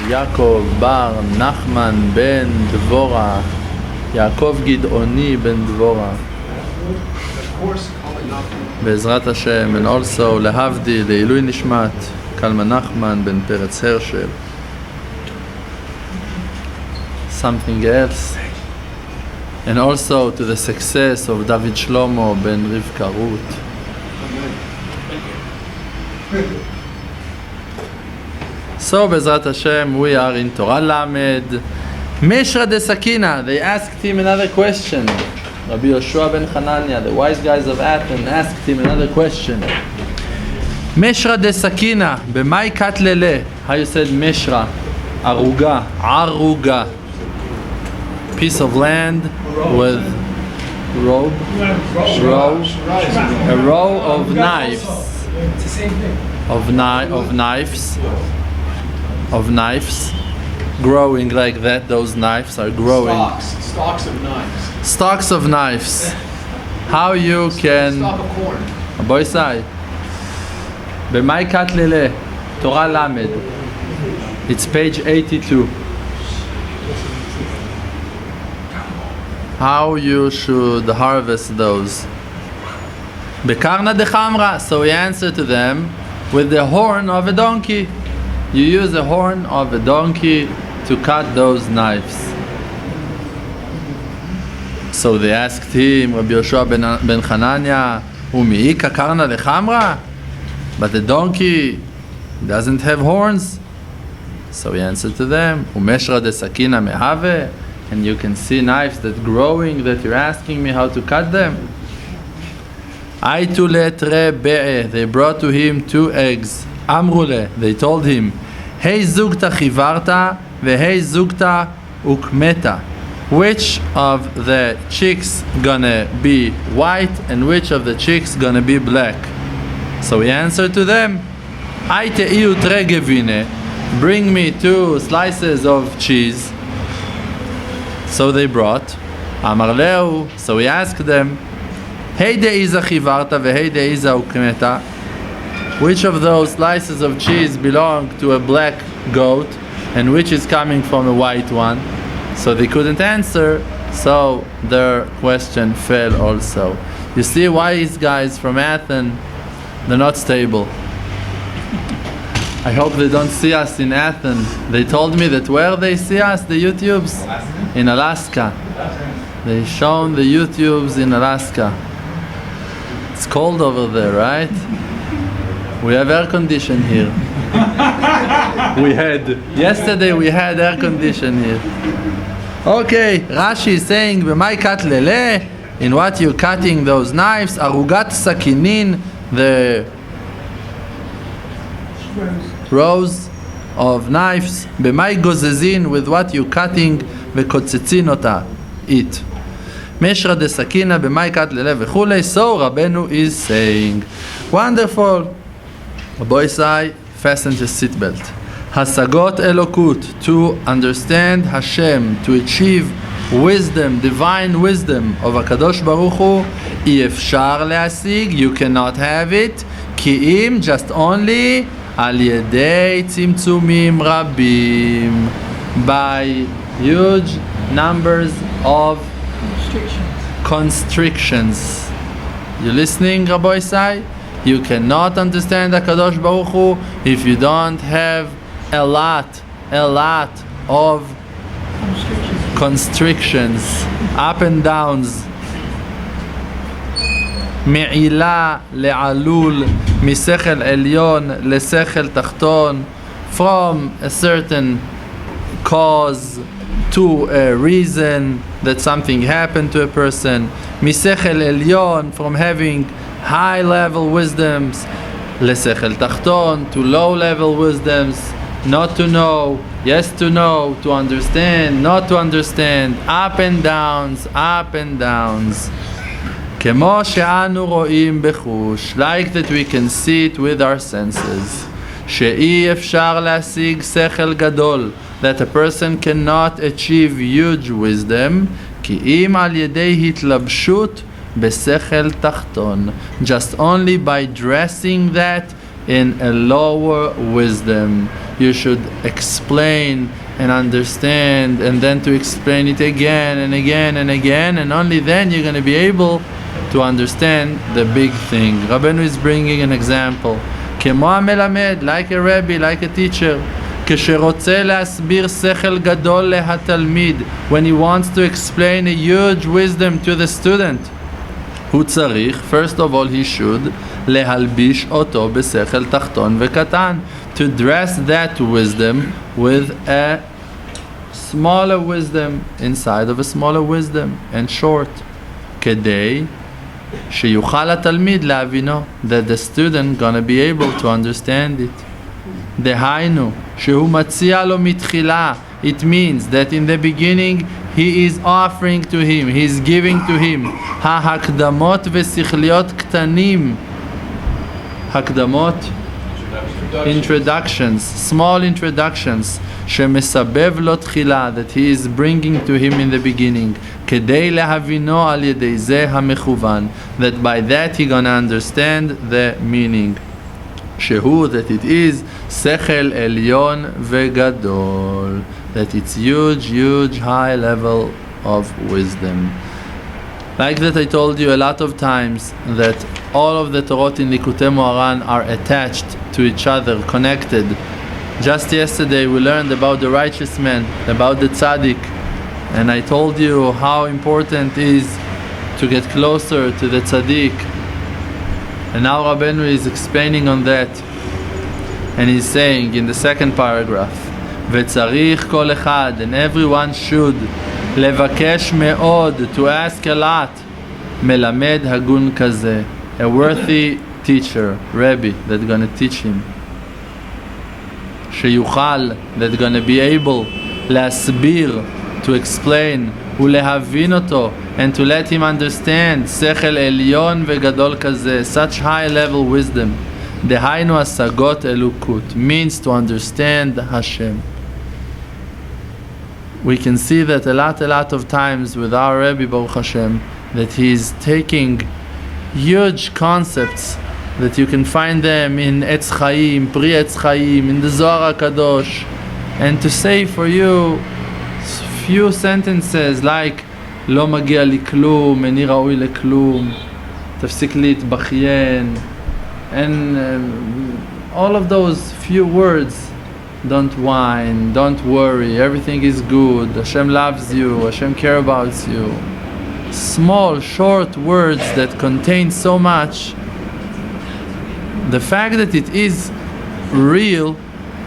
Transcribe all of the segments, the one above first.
יעקב בר נחמן בן דבורה, יעקב גדעוני בן דבורה. בעזרת השם, and also להבדיל, לעילוי נשמת קלמן נחמן בן פרץ הרשל. Something else, and also to the success of David Shlomo ben Rivka Ruth. So, Bezrat Hashem, we are in Torah Lamed. Mishra de Sakina, they asked him another question. Rabbi Yoshua ben Hanania, the wise guys of Athens, asked him another question. Mishra de Sakina, b'mai katlele. How you said Mishra? Aruga, Aruga. Piece of land with robe, a row of knives. It's the same thing. Of knives, growing like that. Those knives are growing. Stalks of knives. Stalks of knives. How you can? Stalk of corn. Boy say. B'mai katlele, Torah Lamed. It's page 82. How you should harvest those? Bekarna de chamra. So he answered to them with the horn of a donkey. You use the horn of a donkey to cut those knives. So they asked him, Rabbi Yoshua ben Hanania, Umiika karna de chamra? But the donkey doesn't have horns. So he answered to them, Umeshra de sakina mehave. And you can see knives that growing, that you're asking me how to cut them. They brought to him 2 eggs. Amrule, they told him, Hey zugta chivarta, vehei zugta ukmeta. Which of the chicks gonna be white and which of the chicks gonna be black? So he answered to them, Aiteiu tregevine, bring me 2 slices of cheese. So they brought. Amar Leu. So he asked them, Hey deiza chivarta ve'hei deiza ukmeta. Which of those slices of cheese belong to a black goat and which is coming from a white one? So they couldn't answer. So their question fell also. You see why these guys from Athens, they're not stable. I hope they don't see us in Athens. They told me that where they see us, the YouTubes? In Alaska. They shown the YouTubes in Alaska. It's cold over there, right? We have air condition here. Yesterday we had air condition here. Okay, Rashi is saying, B'mai kat lele, in what you're cutting those knives, arugat sakinin, the rows of knives, b'mai gozezin, with what you're cutting, v'kotzetzin ota, eat. Meshra de sakina, b'mai kat lele v'chulei. So Rabbeinu is saying, wonderful. Boy say, fasten your seatbelt. Hasagot elokut, to understand Hashem, to achieve wisdom, divine wisdom of HaKadosh Baruch Hu, אי אפשר להשיג, you cannot have it, כי אם, just only, על ידי צמצומים רבים, by huge numbers of constrictions. You listening, Rabbi Isai? You cannot understand HaKadosh Baruch Hu if you don't have a lot of constrictions, up and downs. מעילה לעלול, משכל עליון לשכל תחתון, from a certain cause to a reason that something happened to a person, משכל עליון, from having high level wisdoms, לשכל תחתון, to low level wisdoms, not to know, yes to know, to understand, not to understand, up and downs, up and downs. כמו שאנו רואים בחוש, like that we can see it with our senses, שאי אפשר להשיג שכל גדול, that a person cannot achieve huge wisdom, כי אם על ידי התלבשות בשכל תחתון, just only by dressing that in a lower wisdom. You should explain and understand, and then to explain it again and again and again, and only then you're going to be able to understand the big thing. Rabbeinu is bringing an example. כמו המלמד, like a rabbi, like a teacher. כשרוצה להסביר שכל גדול להתלמיד, when he wants to explain a huge wisdom to the student, הוא צריך, first of all he should, להלביש אותו בשכל תחתון וקטן, to dress that wisdom with a smaller wisdom inside of a smaller wisdom and short, כדי שיוכל התלמיד להבינו, that the student gonna be able to understand it. דהיינו, שהוא מציע לו מתחילה, it means that in the beginning he is offering to him, he is giving to him ההקדמות ושכליות קטנים, הקדמות, introductions, small introductions, שמסבב לו תחילה, that he is bringing to him in the beginning, כדי להבינו על ידי זה המכוון, that by that he gonna understand the meaning. שהוא, that it is שכל עליון וגדול, that it's huge high level of wisdom. Like that I told you a lot of times that all of the Torot in Likutey Moharan are attached to each other, connected. Just yesterday we learned about the righteous man, about the tzaddik, and I told you how important it is to get closer to the tzaddik. And now Rabbeinu is explaining on that, and he's saying in the second paragraph, וצריך כל אחד, and everyone should, לבקש מאוד, to ask a lot, מלמד הגון כזה, a worthy teacher, rabbi, that's gonna teach him, שיוכל, that's gonna be able, להסביר, to explain, ולהבין אותו, and to let him understand, שכל עליון וגדול כזה, such high level wisdom, דהיינו השגות אלוקות, means to understand Hashem. We can see that a lot of times with our Rebbe Baruch Hashem, that he is taking huge concepts that you can find them in Etz Chaim, Pri Etz Chaim, in the Zohar HaKadosh, and to say for you few sentences like לא מגיע לי כלום, איני ראוי לכלום, תפסיק להתבכיין, and all of those few words, don't whine, don't worry, everything is good, Hashem loves you, Hashem cares about you. Small, short words that contain so much. The fact that it is real,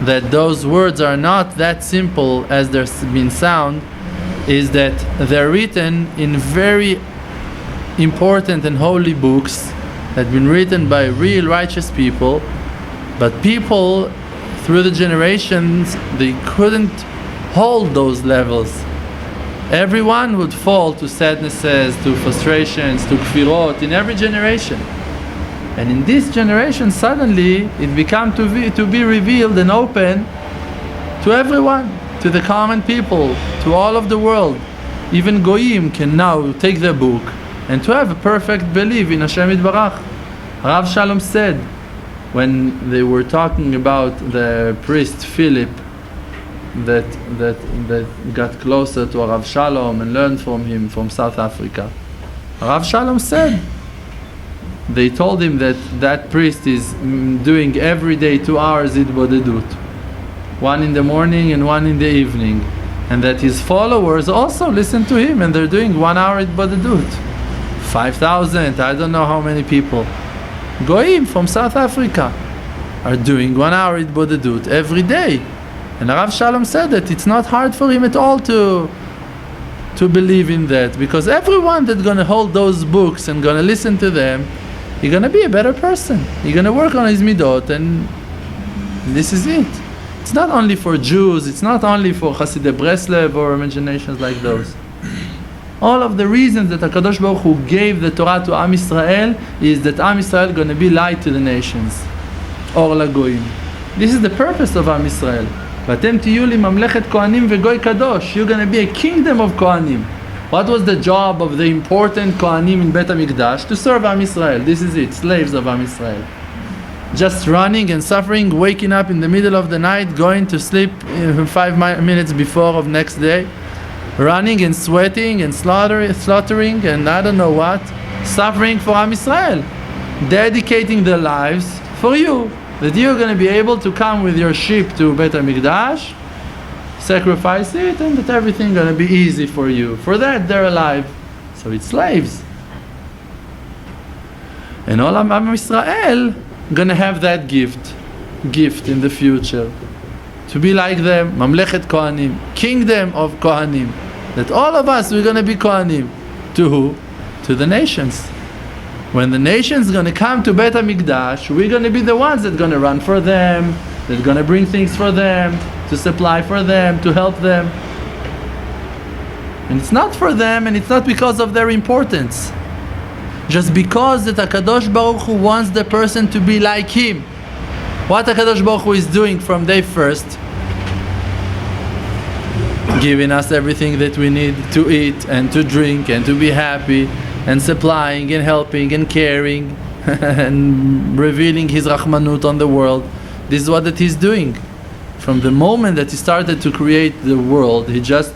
that those words are not that simple as they're been sound, is that they're written in very important and holy books that have been written by real righteous people, but people through the generations, they couldn't hold those levels. Everyone would fall to sadnesses, to frustrations, to kfirot in every generation. And in this generation, suddenly it became to be revealed and open to everyone, to the common people, to all of the world. Even Goyim can now take their book and to have a perfect belief in Hashem Yitbarach. Rav Shalom said, when they were talking about the priest Philip that got closer to Rav Shalom and learned from him from South Africa, Rav Shalom said, they told him that that priest is doing every day 2 hours Hitbodedut, 1 in the morning and 1 in the evening, and that his followers also listen to him and they're doing 1 hour Hitbodedut. 5,000, I don't know how many people, Goyim from South Africa, are doing 1 hour Hitbodedut every day. And Rav Shalom said that it's not hard for him at all to believe in that, because everyone that's going to hold those books and going to listen to them, you're going to be a better person. You're going to work on his midot, and this is it. It's not only for Jews, it's not only for Hasidei Breslev or imaginations like those. All of the reasons that HaKadosh Baruch Hu gave the Torah to Am Yisrael is that Am Yisrael is going to be light to the nations. Or LaGoyim. This is the purpose of Am Yisrael. Vatem tiyu li mamlechet kohanim vegoy kadosh. You're going to be a kingdom of kohanim. What was the job of the important kohanim in Bet HaMikdash? To serve Am Yisrael. This is it. Slaves of Am Yisrael. just running and suffering, waking up in the middle of the night, going to sleep 5 minutes before of next day, running and sweating and slaughtering and I don't know what, suffering for Am Yisrael, dedicating their lives for you, that you're going to be able to come with your sheep to Beit HaMikdash, sacrifice it, and that everything going to be easy for you. For that, they're alive. So it's slaves. And all Am Yisrael going to have that gift in the future. To be like them, Mamlechet Kohanim, kingdom of Kohanim. That all of us, we're going to be Kohanim. To who? To the nations. When the nations going to come to Beit HaMikdash, we're going to be the ones that are going to run for them, that are going to bring things for them, to supply for them, to help them. And it's not for them, and it's not because of their importance. Just because that HaKadosh Baruch Hu wants the person to be like him. What HaKadosh Baruch Hu is doing from day first, giving us everything that we need to eat and to drink and to be happy, and supplying and helping and caring and revealing His Rahmanut on the world. This is what that He's doing. From the moment that He started to create the world, He just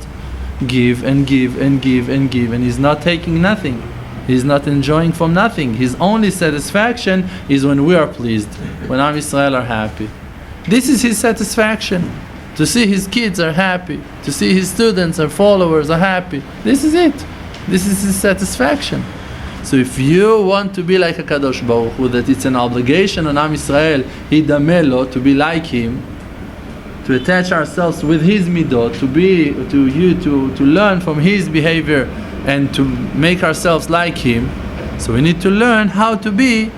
give and give and give and give, and He's not taking nothing. He's not enjoying from nothing. His only satisfaction is when we are pleased, when Am Yisrael are happy. This is His satisfaction. To see His kids are happy, to see His students or followers are happy. This is it. This is His satisfaction. So if you want to be like HaKadosh Baruch Hu, that it's an obligation on Am Yisrael, Hidamelo, to be like Him, to attach ourselves with His midot, to learn from His behavior and to make ourselves like Him. So we need to learn how to be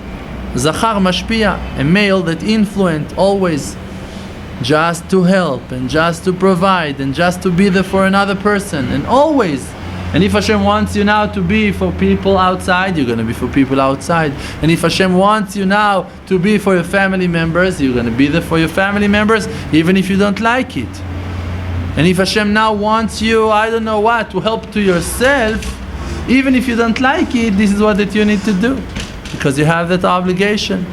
Zachar Mashpia, a male that influence always, just to help and just to provide and just to be there for another person, and always. And if Hashem wants you now to be for people outside, you're going to be for people outside. And if Hashem wants you now to be for your family members, you're going to be there for your family members, even if you don't like it. And if Hashem now wants you, I don't know what, to help to yourself, even if you don't like it, this is what that you need to do. Because you have that obligation.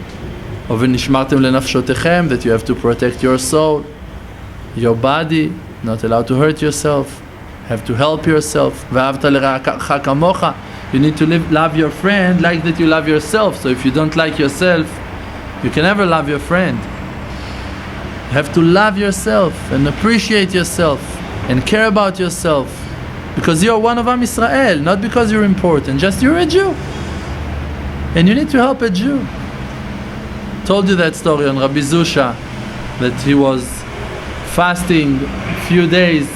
That you have to protect your soul, your body, not allowed to hurt yourself, have to help yourself. You need to love your friend like that you love yourself. So if you don't like yourself, you can never love your friend. You have to love yourself and appreciate yourself and care about yourself, because you're one of Am Yisrael, not because you're important, just you're a Jew. And you need to help a Jew. Told you that story on Rabbi Zusha, that he was fasting a few days,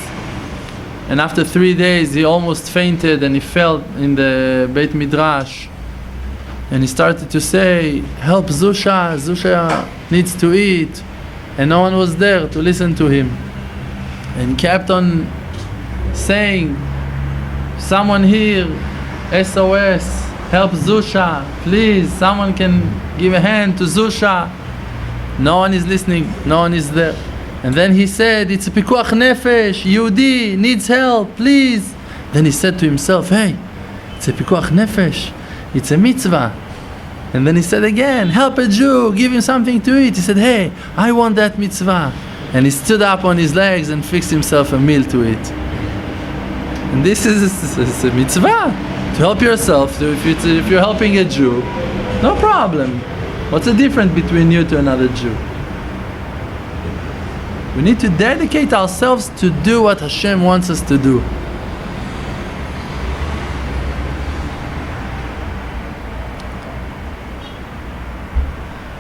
and after 3 days he almost fainted and he fell in the Beit Midrash, and he started to say, help Zusha, Zusha needs to eat, and no one was there to listen to him, and he kept on saying, someone here, SOS, help Zusha, please, someone can give a hand to Zusha. No one is listening, no one is there. And then he said, it's a pikuach nefesh, Yehudi needs help, please. Then he said to himself, hey, it's a pikuach nefesh, it's a mitzvah. And then he said again, help a Jew, give him something to eat. He said, hey, I want that mitzvah. And he stood up on his legs and fixed himself a meal to eat. And this is a mitzvah. To help yourself, if you're helping a Jew, no problem. What's the difference between you to another Jew? We need to dedicate ourselves to do what Hashem wants us to do.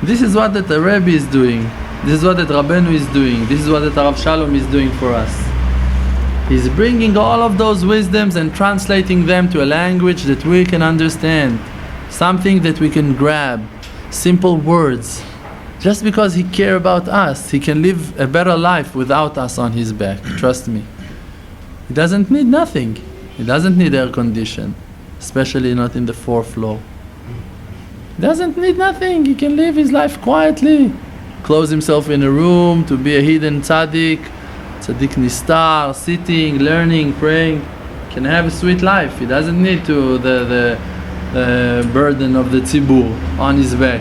This is what the Rebbe is doing. This is what the Rabbeinu is doing. This is what the Rav Shalom is doing for us. He's bringing all of those wisdoms and translating them to a language that we can understand, something that we can grab, simple words. Just because He cares about us, He can live a better life without us on His back, trust me. He doesn't need nothing. He doesn't need air condition, especially not in the 4th floor. He doesn't need nothing. He can live his life quietly, close himself in a room to be a hidden tzaddik, tzaddik nistar, sitting, learning, praying, can have a sweet life. He doesn't need to the burden of the tzibur on his back.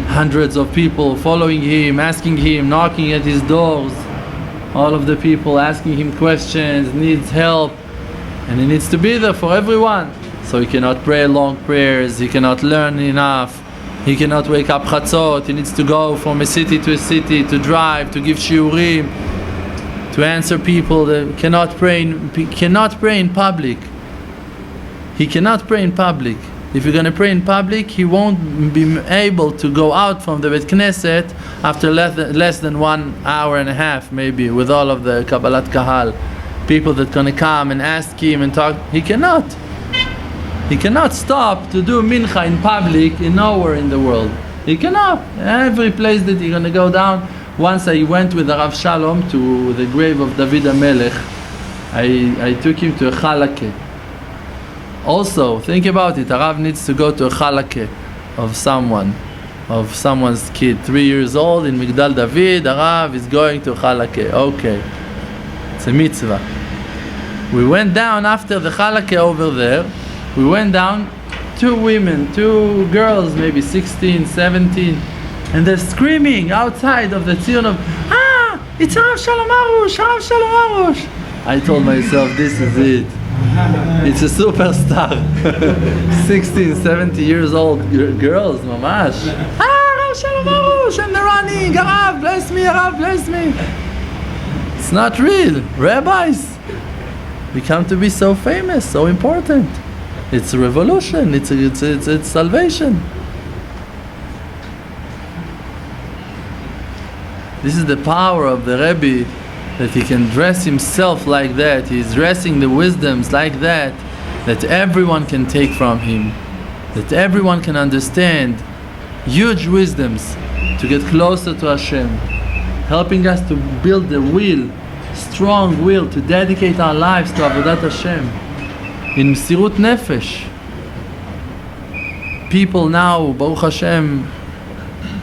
hundreds of people following him, asking him, knocking at his doors. All of the people asking him questions, needs help, and he needs to be there for everyone. So he cannot pray long prayers, he cannot learn enough, he cannot wake up chatzot, he needs to go from a city to a city, to drive, to give shiurim, to answer people that cannot pray in public. He cannot pray in public. If you're going to pray in public, he won't be able to go out from the Beit Knesset after less than 1 hour and a half, maybe, with all of the Kabbalat Kahal, people that going to come and ask him and talk. He cannot. He cannot stop to do mincha in public in nowhere in the world. He cannot. Every place that you're going to go down. Once I went with the Rav Shalom to the grave of David HaMelech. I took him to a chalakeh. Also, think about it, a Rav needs to go to a chalakeh of someone's kid, 3 years old in Migdal David, a Rav is going to a chalakeh. Okay, it's a mitzvah. We went down after the chalakeh over there, we went down, 2 women, 2 girls, maybe 16, 17, and they're screaming outside of the tzion of, it's Rav Shalom Arush, Rav Shalom Arush. I told myself, this is it. It's a superstar. 16, 70 years old girls, mamash. Rav Shalom Arush, and they're running. Rav, bless me, Rav, bless me. It's not real. Rabbis become to be so famous, so important. It's a revolution. It's salvation. This is the power of the Rebbe, that he can dress himself like that, he's dressing the wisdoms like that, that everyone can take from him, that everyone can understand huge wisdoms to get closer to Hashem, helping us to build the will, strong will, to dedicate our lives to Avodat Hashem, in Mesirut Nefesh. People now, Baruch Hashem,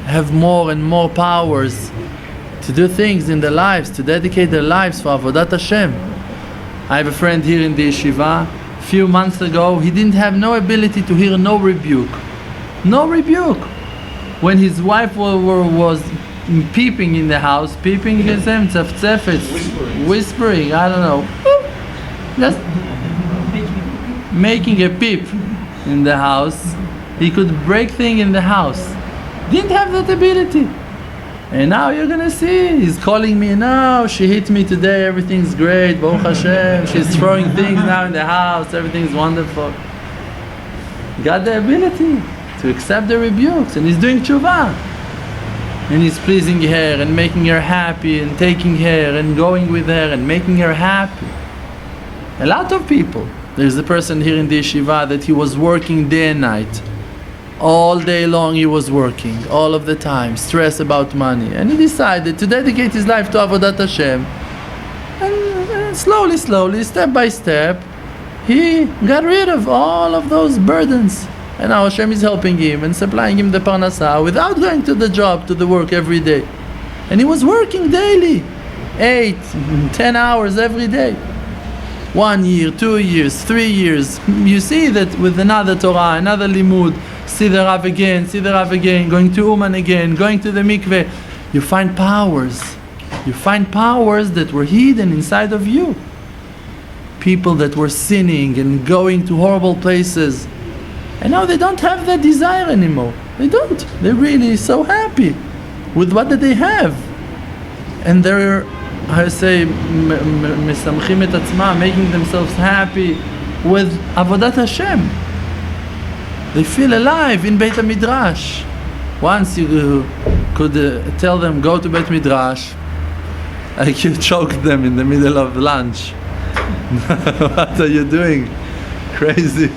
have more and more powers to do things in their lives, to dedicate their lives for Avodat Hashem. I have a friend here in the yeshiva. A few months ago, he didn't have no ability to hear no rebuke. No rebuke. When his wife was peeping in the house, peeping against him, whispering, I don't know, just making a peep in the house. He could break things in the house. Didn't have that ability. And now you're gonna see, he's calling me now, she hit me today, everything's great, Baruch Hashem, she's throwing things now in the house, everything's wonderful. Got the ability to accept the rebukes, and he's doing tshuva. And he's pleasing her, and making her happy, and taking her, and going with her, and making her happy. A lot of people. There's a person here in the yeshiva that he was working day and night. All day long he was working, all of the time, stress about money, and he decided to dedicate his life to Avodat Hashem. And slowly, step by step, he got rid of all of those burdens. And now Hashem is helping him and supplying him the parnasah without going to the job, to the work every day. And he was working daily, 8, 10 hours every day. 1 year, 2 years, 3 years. You see that with another Torah, another limud, see the Rav again, going to Uman again, going to the mikveh. You find powers. You find powers that were hidden inside of you. People that were sinning and going to horrible places. And now they don't have that desire anymore. They don't. They're really so happy with what that they have. And they're, I say, mesamchim et atzma, making themselves happy with Avodat Hashem. They feel alive in Beit HaMidrash. Once you could tell them, go to Beit Midrash, like you choked them in the middle of lunch. What are you doing? Crazy.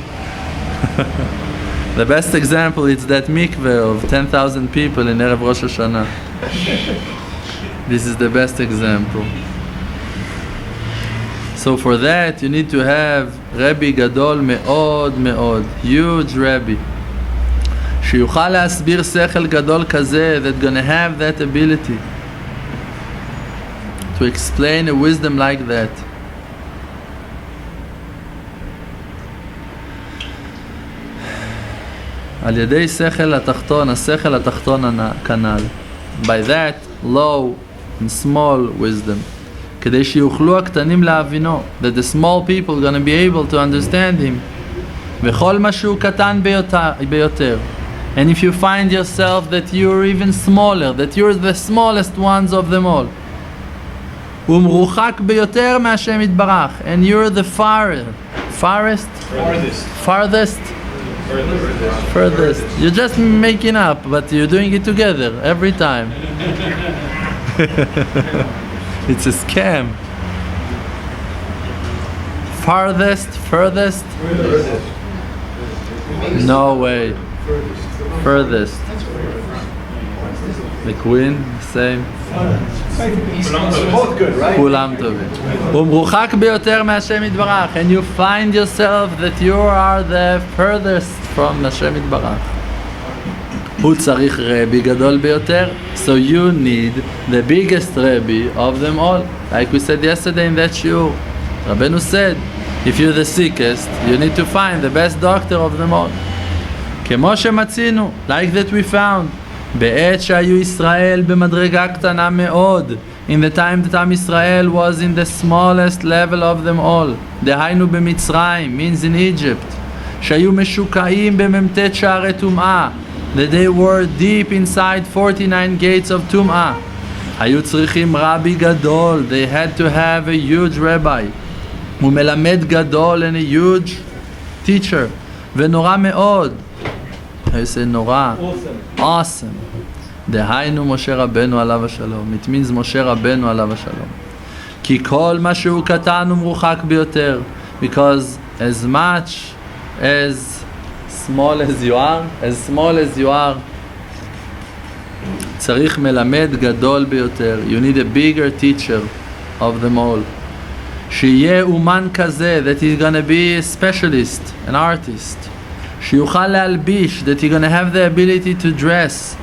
The best example is that mikveh of 10,000 people in Erev Rosh Hashanah. This is the best example. So for that you need to have Rebbe Gadol Me'od Me'od, huge Rebbe. שיוכל להסביר שכל גדול כזה, that's gonna have that ability to explain a wisdom like that. על ידי שכל התחתון, השכל התחתון כנ"ל. By that, low and small wisdom. כדי שיוכלו הקטנים להבינו. That the small people are going to be able to understand him. וכל מה שהוא קטן ביותר. And if you find yourself that you're even smaller, that you're the smallest ones of them all. ומרוחק ביותר מהשם יתברך. And you're the farthest. You're just making up, but you're doing it together every time. It's a scam. Farthest. No way. Furthest. The queen, same. Both good, right? כולם טובים. ומרוחק ביותר מהשם יתברך. And you find yourself that you are the furthest from השם יתברך. הוא צריך רבי גדול ביותר. So you need the biggest Rebbe of them all. Like we said yesterday in that shiur. Rabbeinu said, if you're the sickest, you need to find the best doctor of them all. כמו שמצינו, like that we found. בעת שהיו ישראל במדרגה קטנה מאוד, in the time that Am Yisrael was in the smallest level of them all, דהיינו במצרים, means in Egypt, שהיו משוקעים במ"ט שערי טומאה, that they were deep inside 49 gates of טומאה, היו צריכים רבי גדול, they had to have a huge rabbi, ומלמד גדול and a huge teacher, ונורא מאוד, I say נורא, awesome. דהיינו משה רבנו עליו השלום. It means משה רבנו עליו השלום. כי כל מה שהוא קטן ומרוחק ביותר. Because as much as small as you are, צריך מלמד גדול ביותר. You need a bigger teacher of them all. שיהיה אומן כזה, that he's gonna be a specialist, an artist. שיוכל להלביש, that you're gonna have the ability to dress.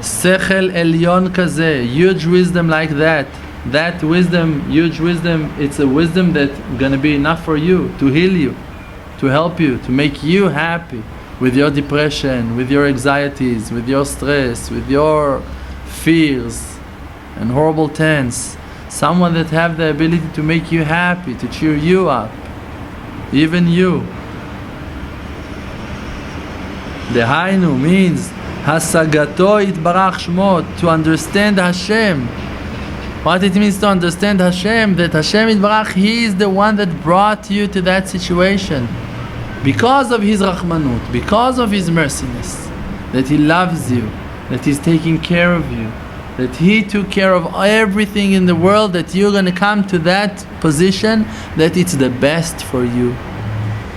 שכל עליון כזה, huge wisdom like that. That wisdom, huge wisdom, it's a wisdom that's gonna be enough for you, to heal you, to help you, to make you happy with your depression, with your anxieties, with your stress, with your fears and horrible tense. Someone that have the ability to make you happy, to cheer you up, even you. דהיינו means השגתו יתברך שמו, to understand Hashem. What it means to understand Hashem, that Hashem יתברך, He is the one that brought you to that situation. Because of His Rahmanut, because of His merciness, that He loves you, that He's taking care of you, that He took care of everything in the world, that you're going to come to that position, that it's the best for you.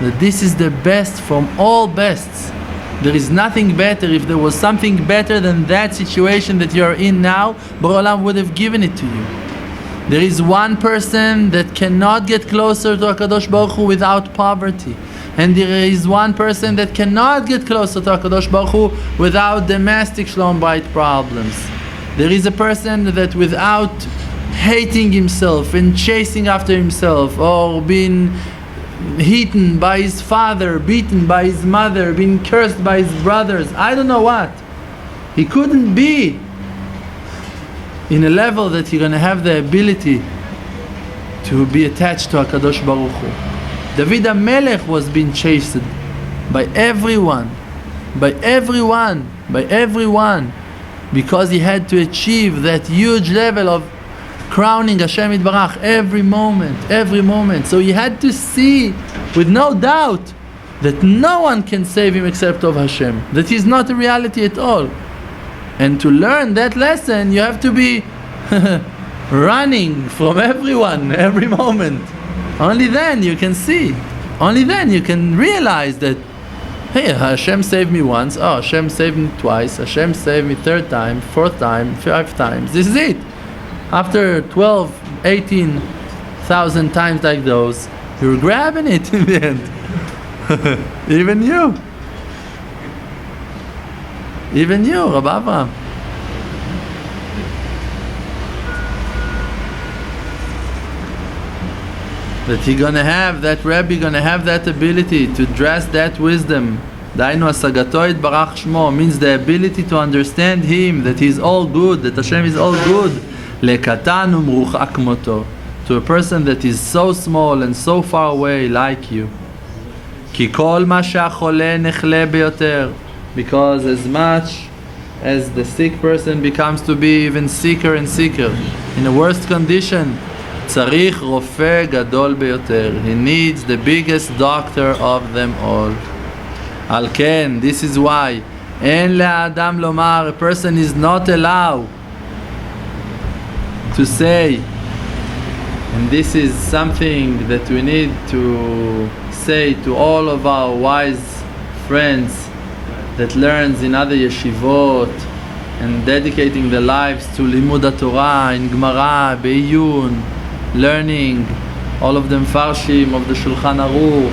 That this is the best from all bests. There is nothing better. If there was something better than that situation that you are in now, Borei Olam would have given it to you. There is one person that cannot get closer to HaKadosh Baruch Hu without poverty. And there is one person that cannot get closer to HaKadosh Baruch Hu without domestic shalom bayit problems. There is a person that without hating himself and chasing after himself, or being beaten by his father, beaten by his mother, being cursed by his brothers, I don't know what, he couldn't be in a level that you're going to have the ability to be attached to HaKadosh Baruch Hu. David HaMelech was being chased by everyone, because he had to achieve that huge level of crowning Hashem Yitbarach every moment. So he had to see with no doubt that no one can save him except of Hashem, that he's not a reality at all. And to learn that lesson, you have to be running from everyone every moment. Only then you can see, only then you can realize that, hey, Hashem saved me once, oh, Hashem saved me twice, Hashem saved me third time, fourth time, 5 times. This is it. After 12, 18,000 times like those, you're grabbing it in the end. Even you, Rabbi Avraham. That you're gonna have, that Rebbe gonna have that ability to dress that wisdom דהיינו השגתו יתברך שמו, means the ability to understand him, that he is all good, that Hashem is all good, לקטן ומרוחק כמותו, to a person that is so small and so far away like you. כי כל מה שהחולה נחלה ביותר, because as much as the sick person becomes to be even sicker and sicker, in a worst condition, צריך רופא גדול ביותר. He needs the biggest doctor of them all. על כן, this is why, אין לאדם לומר, a person is not allowed to say, and this is something that we need to say to all of our wise friends that learns in other yeshivot and dedicating their lives to limud Torah, in Gemara, Be'iyun, learning all of them farshim of the Shulchan Aruch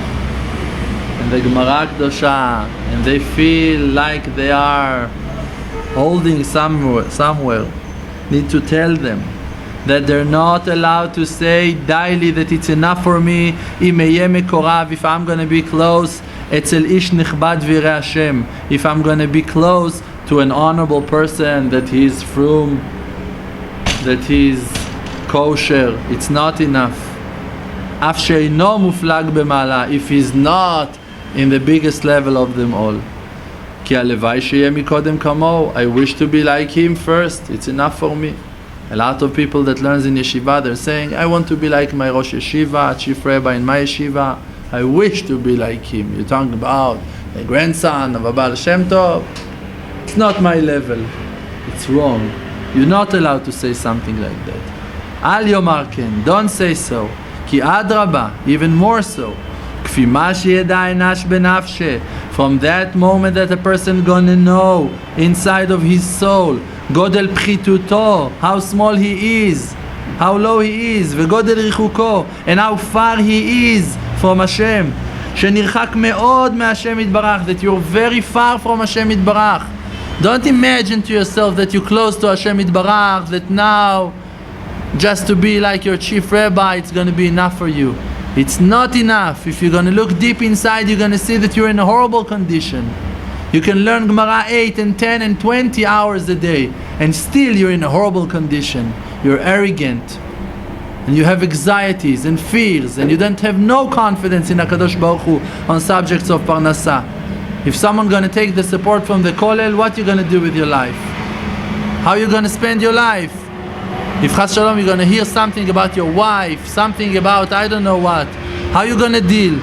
and the Gemara Kedosha, and they feel like they are holding somewhere. Need to tell them that they're not allowed to say daily that it's enough for me if I'm going to be close etzel ish nichbad v'yirei Hashem, if I'm going to be close to an honorable person, that he's frum, that he's kosher. It's not enough. Af she'ino muflag b'ma'ala, if he's not in the biggest level of them all. Ki halevai sheyeh mikodem kamo, I wish to be like him first. It's enough for me. A lot of people that learns in yeshiva, they're saying, I want to be like my Rosh Yeshiva, Chief Rabbi in my yeshiva. I wish to be like him. You're talking about the grandson of Abba Shem Tov. It's not my level. It's wrong. You're not allowed to say something like that. Al yomar ken, don't say so. Ki adraba, even more so. Kfi ma sheyeda enash benafshe, from that moment that a person gonna know inside of his soul, godel pchituto, how small he is, how low he is, וגודל ריחוקו, and how far he is from Hashem, שנרחק מאוד מהשם יתברך, that you're very far from Hashem יתברך. Don't imagine to yourself that you're close to Hashem יתברך, that now just to be like your chief rabbi it's going to be enough for you. It's not enough. If you're going to look deep inside, you're going to see that you're in a horrible condition. You can learn Gemara 8 and 10 and 20 hours a day, and still you're in a horrible condition. You're arrogant, and you have anxieties and fears, and you don't have no confidence in HaKadosh Baruch Hu on subjects of Parnasa. If someone's going to take the support from the Kollel, what are you going to do with your life? How are you going to spend your life? If Chas Shalom you're going to hear something about your wife, something about I don't know what, how are you going to deal?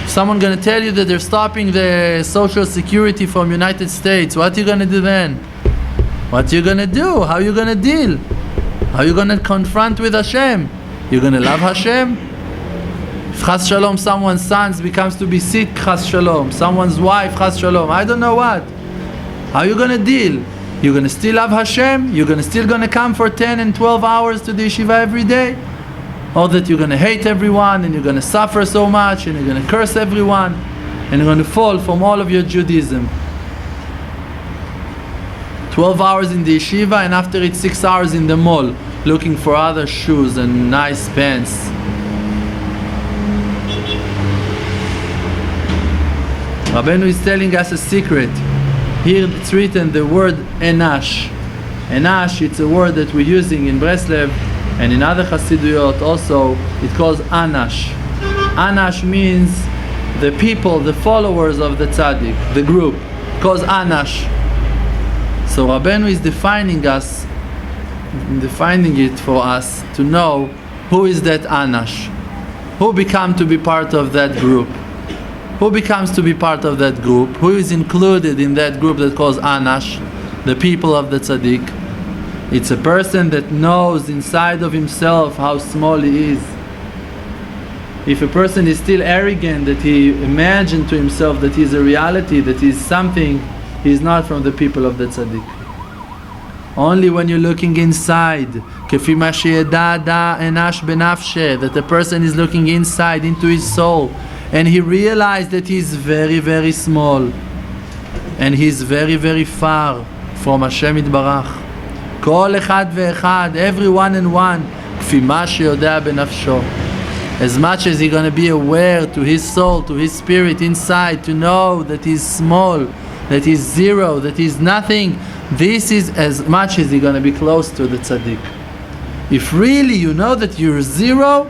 Someone going to tell you that they're stopping the Social Security from United States. What are you going to do then? What are you going to do? How are you going to deal? How are you going to confront with Hashem? You're going to love Hashem? If Chas Shalom someone's son becomes to be sick, Chas Shalom, someone's wife, Chas Shalom, I don't know what. How are you going to deal? You're going to still love Hashem? You're still going to come for 10 and 12 hours to the yeshiva every day? Or that you're going to hate everyone and you're going to suffer so much and you're going to curse everyone and you're going to fall from all of your Judaism. 12 hours in the yeshiva and after it 6 hours in the mall looking for other shoes and nice pants. Rabbeinu is telling us a secret. Here it's written the word enash. Enash, it's a word that we're using in Breslev and in other Chassiduyot also. It calls anash. Anash means the people, the followers of the tzaddik, the group. It calls anash. So Rabbeinu is defining it for us to know who is that anash, who become to be part of that group. Who becomes to be part of that group? Who is included in that group that calls Anash, the people of the Tzaddik? It's a person that knows inside of himself how small he is. If a person is still arrogant, that he imagines to himself that he's a reality, that he's something, he's not from the people of the Tzaddik. Only when you're looking inside, כפי מה שידע אנש בנפשו, that the person is looking inside into his soul, and he realized that he's very, very small, and he's very, very far from Hashem יתברך. כל אחד ואחד, every one and one, כפי מה שיודע בנפשו. As much as he's going to be aware to his soul, to his spirit inside, to know that he's small, that he's zero, that he's nothing, this is as much as he's going to be close to the tzaddik. If really you know that you're zero,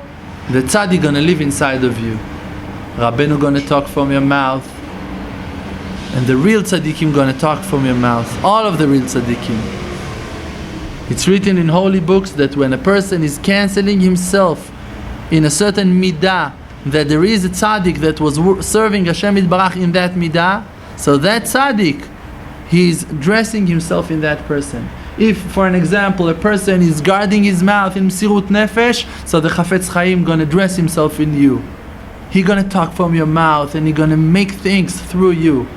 the tzaddik going to live inside of you. Rabbeinu going to talk from your mouth, and the real tzaddikim going to talk from your mouth. All of the real tzaddikim. It's written in holy books that when a person is canceling himself in a certain midah, that there is a tzaddik that was serving Hashem Yitbarach in that midah, so that tzaddik, he's dressing himself in that person. If, for an example, a person is guarding his mouth in Msirut Nefesh, so the Chafetz Chaim gonna dress himself in you. He's gonna talk from your mouth and he's gonna make things through you.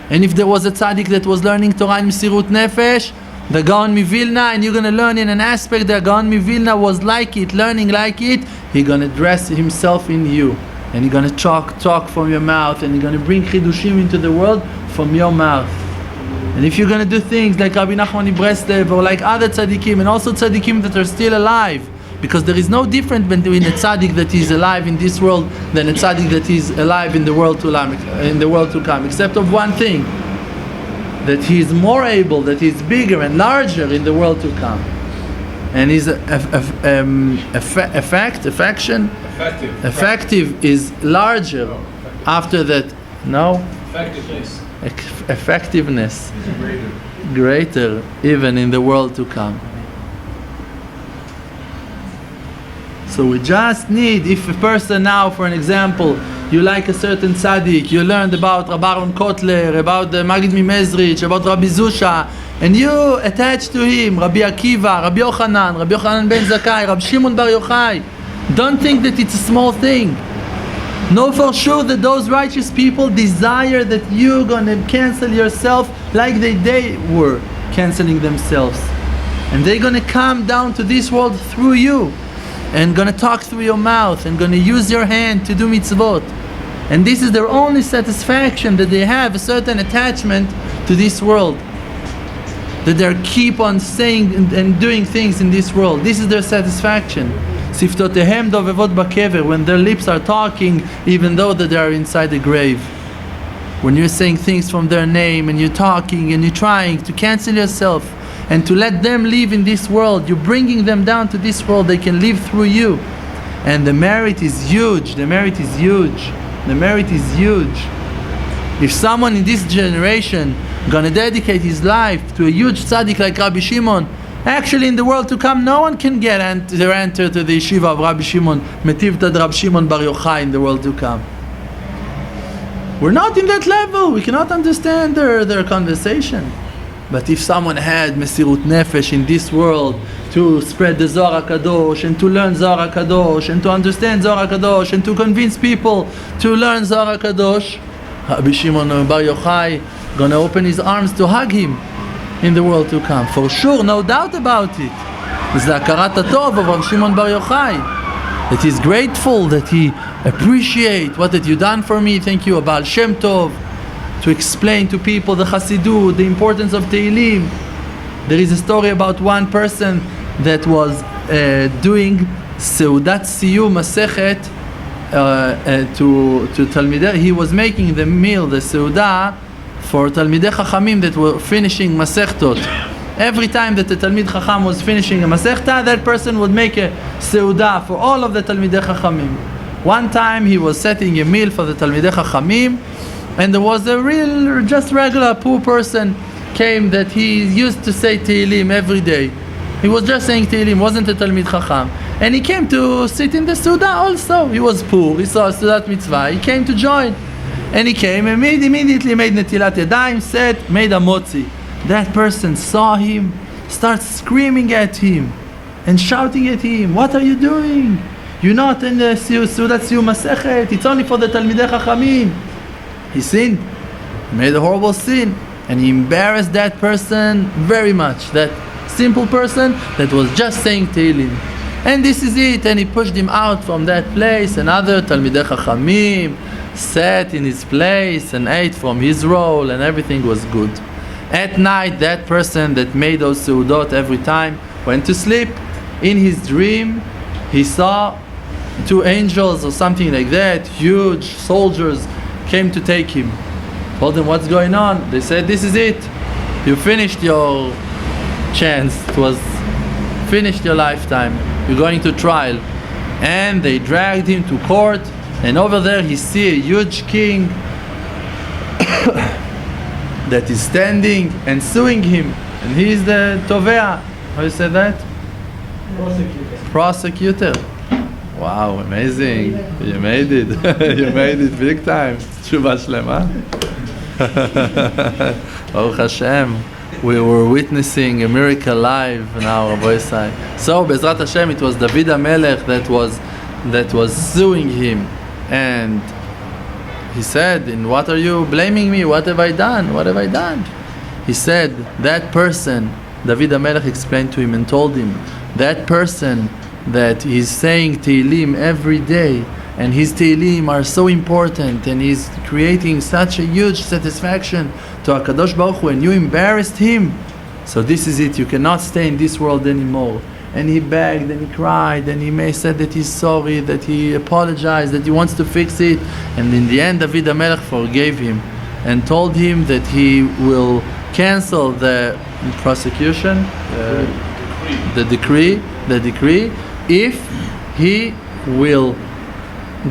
And if there was a tzaddik that was learning Torah in Msirut Nefesh, the Gaon Mivilna, and you're gonna learn in an aspect that Gaon Mivilna was like it, learning like it, he's gonna dress himself in you. And he's gonna talk from your mouth, and he's gonna bring Chidushim into the world from your mouth. And if you're going to do things like Rabbi Nachman Ibreslev or like other tzaddikim, and also tzaddikim that are still alive, because there is no difference between a tzaddik that is alive in this world than a tzaddik that is alive in the world to come, except of one thing, that he is more able, that he is bigger and larger in the world to come. And his effective is larger after that. No? Effectiveness greater even in the world to come. So we just need, if a person now, for an example, you like a certain tzaddik, you learned about Rabbi Aaron Kotler, about the Magid Mimezrich, about Rabbi Zusha, and you attach to him Rabbi Akiva, Rabbi Yochanan ben Zakkai, Rabbi Shimon Bar Yochai. Don't think that it's a small thing. Know for sure that those righteous people desire that you're going to cancel yourself like they were canceling themselves. And they're going to come down to this world through you, and going to talk through your mouth, and going to use your hand to do mitzvot. And this is their only satisfaction, that they have a certain attachment to this world, that they keep on saying and doing things in this world. This is their satisfaction. Siftotehem dovevot bakever, when their lips are talking even though that they are inside the grave. When you're saying things from their name, and you're talking and you're trying to cancel yourself and to let them live in this world, you're bringing them down to this world, they can live through you. And the merit is huge. The merit is huge. The merit is huge. If someone in this generation gonna dedicate his life to a huge tzaddik like Rabbi Shimon, actually in the world to come, no one can enter to the yeshiva of Rabbi Shimon, Metivta Rabbi Shimon Bar Yochai, in the world to come. We're not in that level. We cannot understand their conversation. But if someone had Mesirut Nefesh in this world to spread the Zohar HaKadosh, and to learn Zohar HaKadosh, and to understand Zohar HaKadosh, and to convince people to learn Zohar HaKadosh, Rabbi Shimon Bar Yochai gonna open his arms to hug him in the world to come. For sure, no doubt about it. It's the Akarat HaTov of Rabbi Shimon Bar Yochai, that he's grateful, that he appreciate what that you done for me. Thank you, Baal Shem Tov, to explain to people the Chassidut, the importance of Tehillim. There is a story about one person that was doing Seudat Siyum Masechet to Talmidei. He was making the meal, the Seudah, for Talmidei Chachamim that were finishing Masechtot. Every time that the Talmid Chacham was finishing a Masechta, that person would make a Seudah for all of the Talmidei Chachamim. One time he was setting a meal for the Talmidei Chachamim, and there was a just regular poor person came that he used to say Tehillim every day. He was just saying Tehillim, wasn't a Talmid Chacham. And he came to sit in the Seudah also. He was poor, he saw a Seudat Mitzvah, he came to join. And he came and immediately made Netilat Yadayim, said, made a motzi. That person saw him, starts screaming at him and shouting at him, what are you doing? You're not in the Seudat Siyum Masechet, it's only for the Talmidei Chachamim. He sinned, he made a horrible sin, and he embarrassed that person very much, that simple person that was just saying Tehillim. And this is it, and he pushed him out from that place, and other Talmidei Chachamim sat in his place and ate from his roll, and everything was good. At night, that person that made those seudot every time went to sleep. In his dream, he saw two angels or something like that, huge soldiers, came to take him. Told them what's going on. They said, this is it. You finished your chance. It was finished your lifetime. You're going to trial. And they dragged him to court, and over there he see a huge king that is standing and suing him, and he is the tovea. How you say that? Prosecutor. Wow, amazing. You made it. You made it big time. Tshuva shlema. Baruch Hashem. We were witnessing a miracle live now, Rabbi Isai. So, Bezrat Hashem, it was David HaMelech that was suing him, and he said, "In what are you blaming me? What have I done? What have I done?" He said, that person, David HaMelech explained to him and told him, that person that is saying Tehillim every day, and his Tehillim are so important, and he's creating such a huge satisfaction to HaKadosh Baruch Hu, and you embarrassed him. So this is it, you cannot stay in this world anymore. And he begged and he cried, and he said that he's sorry, that he apologized, that he wants to fix it. And in the end, David HaMelech forgave him and told him that he will cancel the prosecution, the decree, if he will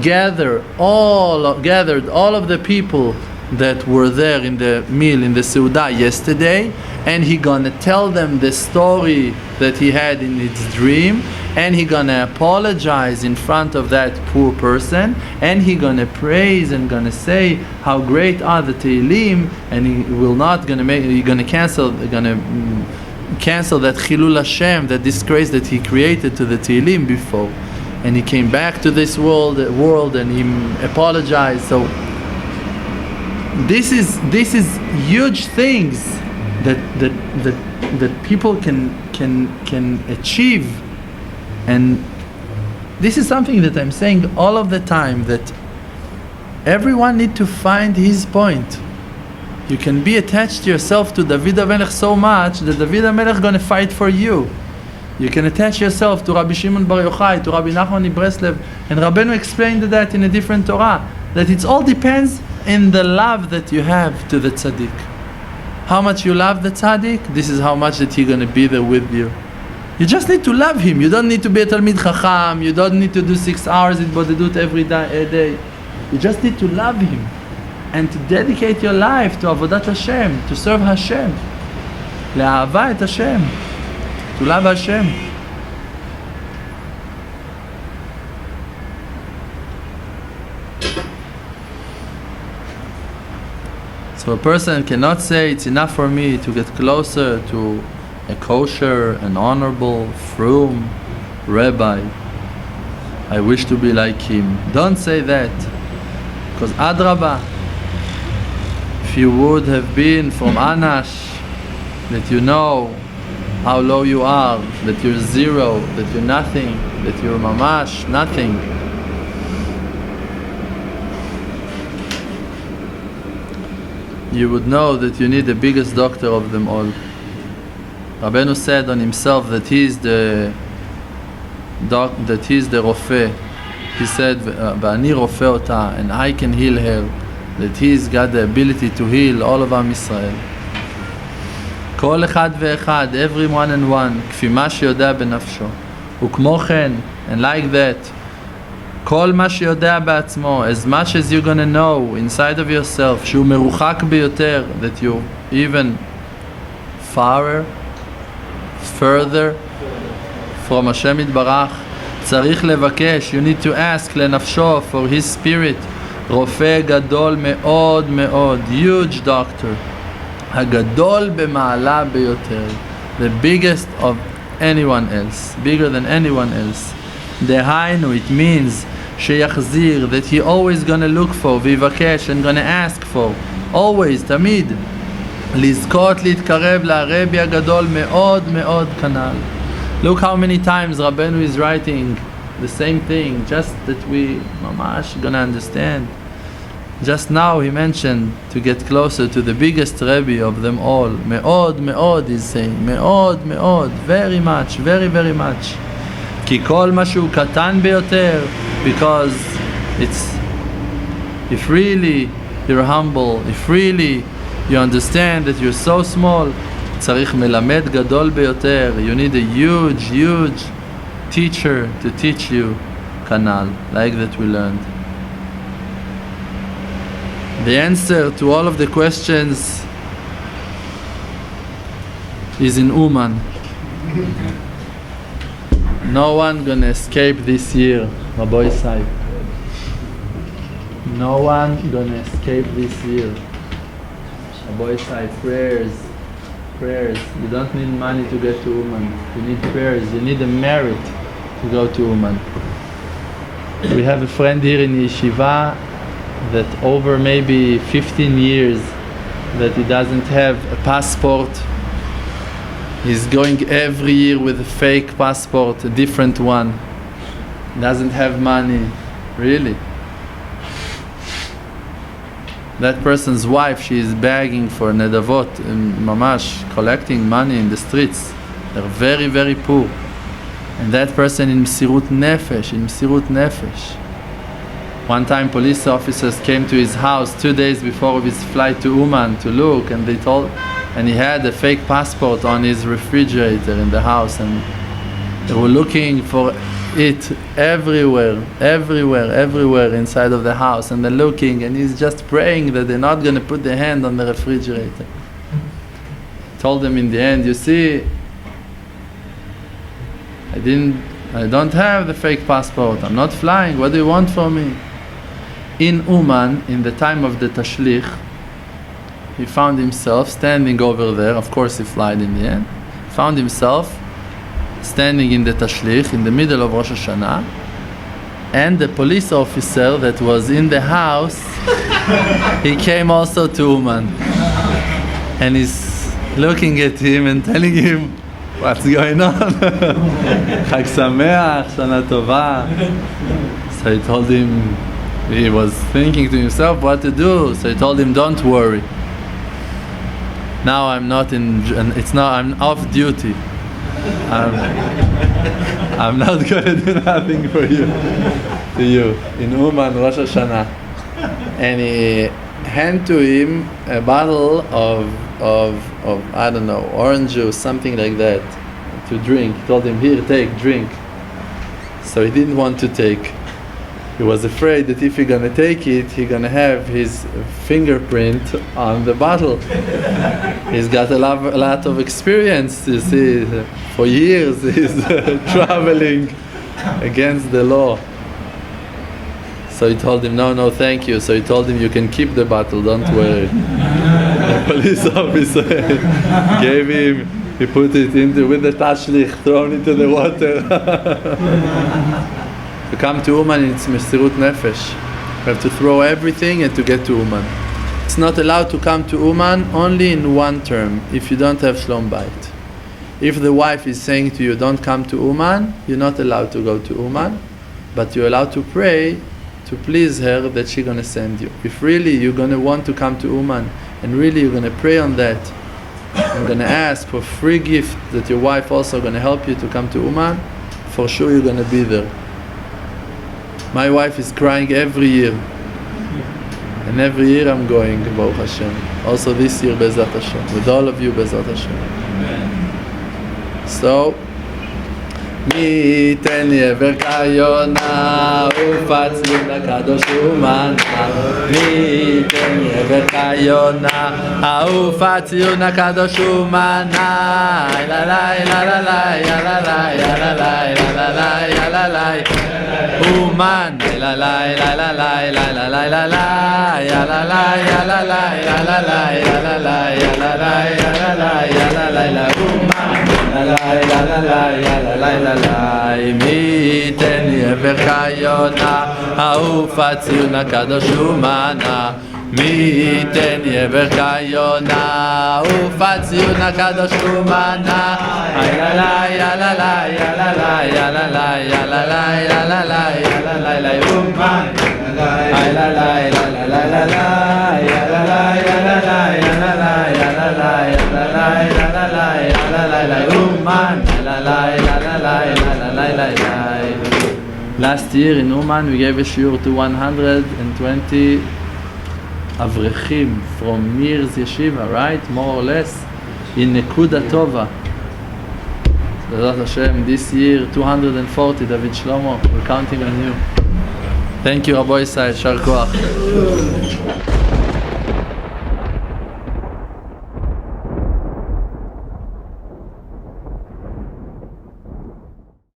gathered all of the people that were there in the meal, in the Seudah yesterday, and he gonna tell them the story that he had in his dream, and he gonna apologize in front of that poor person, and he gonna praise and gonna say how great are the Tehillim, and he will not gonna make, he gonna cancel that Chilul Hashem, that disgrace that he created to the Tehillim before. And he came back to this world and he apologized. So this is huge things that people can achieve, and this is something that I'm saying all of the time, that everyone need to find his point. You can be attached to yourself to David HaMelech so much that David HaMelech going to fight for you. You can attach yourself to Rabbi Shimon Bar Yochai, to Rabbi Nachman Breslev, and Rabbeinu explained that in a different Torah, that it all depends in the love that you have to the tzaddik. How much you love the tzaddik, this is how much that he's going to be there with you. You just need to love him. You don't need to be a Talmid Chacham. You don't need to do 6 hours in Bodedut every day. You just need to love him and to dedicate your life to Avodat Hashem, to serve Hashem, Le'ahava et Hashem, to love Hashem. So a person cannot say it's enough for me to get closer to a kosher, an honorable, frum rabbi. I wish to be like him. Don't say that, because Adrabah, if you would have been from Anash, that you know how low you are, that you're zero, that you're nothing, that you're mamash, nothing. You would know that you need the biggest doctor of them all. Rabbeinu said on himself that he is the Rofeh. He said, "V'ani Rofeh ota," and I can heal her. That he's got the ability to heal all of Am Yisrael. כל אחד ואחד, every one and one, כפי מה שיודע בנפשו. וכמו כן, and like that, כל מה שיודע בעצמו, as much as you're going to know inside of yourself, שהוא מרוחק ביותר, that you're even further from Hashem יתברך, צריך לבקש, you need to ask לנפשו, for his spirit, רופא גדול מאוד מאוד, huge doctor, הגדול במעלה ביותר, the biggest of anyone else, bigger than anyone else. דהיינו, it means שיחזיר, that he always gonna look for, ויבקש, and gonna ask for, always, תמיד, לזכות להתקרב לרבי הגדול מאוד מאוד כנ"ל. Look how many times Rabbeinu is writing the same thing, just that we mamash gonna understand. Just now he mentioned to get closer to the biggest Rebbe of them all. מאוד מאוד, he's saying, מאוד מאוד, very much, very very much. כי כל מה שהוא קטן ביותר because if really you're humble, if really you understand that you're so small, צריך מלמד גדול ביותר. You need a huge teacher to teach you kanal, like that we learned. The answer to all of the questions is in Uman. No one gonna escape this year, Rabbi Isai. No one gonna escape this year. Rabbi Isai, prayers. You don't need money to get to Uman. You need prayers. You need a merit to go to Uman. We have a friend here in Yeshiva that over maybe 15 years that he doesn't have a passport. He's going every year with a fake passport, a different one. Doesn't have money. Really. That person's wife, she is begging for nedavot, mamash, collecting money in the streets. They're very, very poor. And that person in Msirut Nefesh. One time police officers came to his house 2 days before his flight to Uman to look, and he had a fake passport on his refrigerator in the house, and they were looking for it everywhere inside of the house, and they're looking, and he's just praying that they're not going to put their hand on the refrigerator. Told them in the end, you see, I don't have the fake passport, I'm not flying, what do you want from me? In Uman, in the time of the Tashlich, he found himself standing over there. Of course he flied in the end. Found himself standing in the Tashlich in the middle of Rosh Hashanah, and the police officer that was in the house, he came also to Uman, and he's looking at him and telling him, what's going on? Chag Sameach, Shana Tova. So he told him, he was thinking to himself what to do, so he told him, don't worry. Now I'm off duty. I'm not going to do nothing for you, to you, in Uman, Rosh Hashanah. And he handed to him a bottle of I don't know, orange juice, something like that, to drink. He told him, here, take, drink. So he didn't want to take. He was afraid that if he's going to take it, he's going to have his fingerprint on the bottle. He's got a lot of experience, you see. For years he's traveling against the law. So he told him, no, thank you. So he told him, you can keep the bottle, don't worry. The police officer gave him, he put it with the tashlich, thrown into the water. To come to Uman, it's Mesirut Nefesh. You have to throw everything and to get to Uman. It's not allowed to come to Uman only in one term, if you don't have Shlom Bayit. If the wife is saying to you, don't come to Uman, you're not allowed to go to Uman, but you're allowed to pray to please her that she's going to send you. If really you're going to want to come to Uman, and really you're going to pray on that, I'm going to ask for free gift that your wife also going to help you to come to Uman, for sure you're going to be there. My wife is crying every year, and every year I'm going, Baruch Hashem. Also this year, Bezat Hashem, with all of you, Bezat Hashem. Amen. So, מי ייתן יברכה יונה ופצלים לקדוש ומנה מי ייתן יברכה יונה ופצלים לקדוש ומנה יללי יללי יללי יללי יללי יללי אומן יללי יללי יללי יללי יללי יללי אומן מי ייתן יברכה יונה אהובה ציון הקדוש ומנה מי ייתן יברכה יונה אהובה ציון הקדוש ומנה יללי יללי יללי יללי יללי יללי יללי אומן יללי la Last year in Uman we gave a shiur to 120 avrechim from Mir's yeshiva, right? More or less, in Nekuda Tova. Bezrat Hashem, this year 240, David Shlomo, we're counting on you. Thank you, Rabbi Isai, Shar Koach.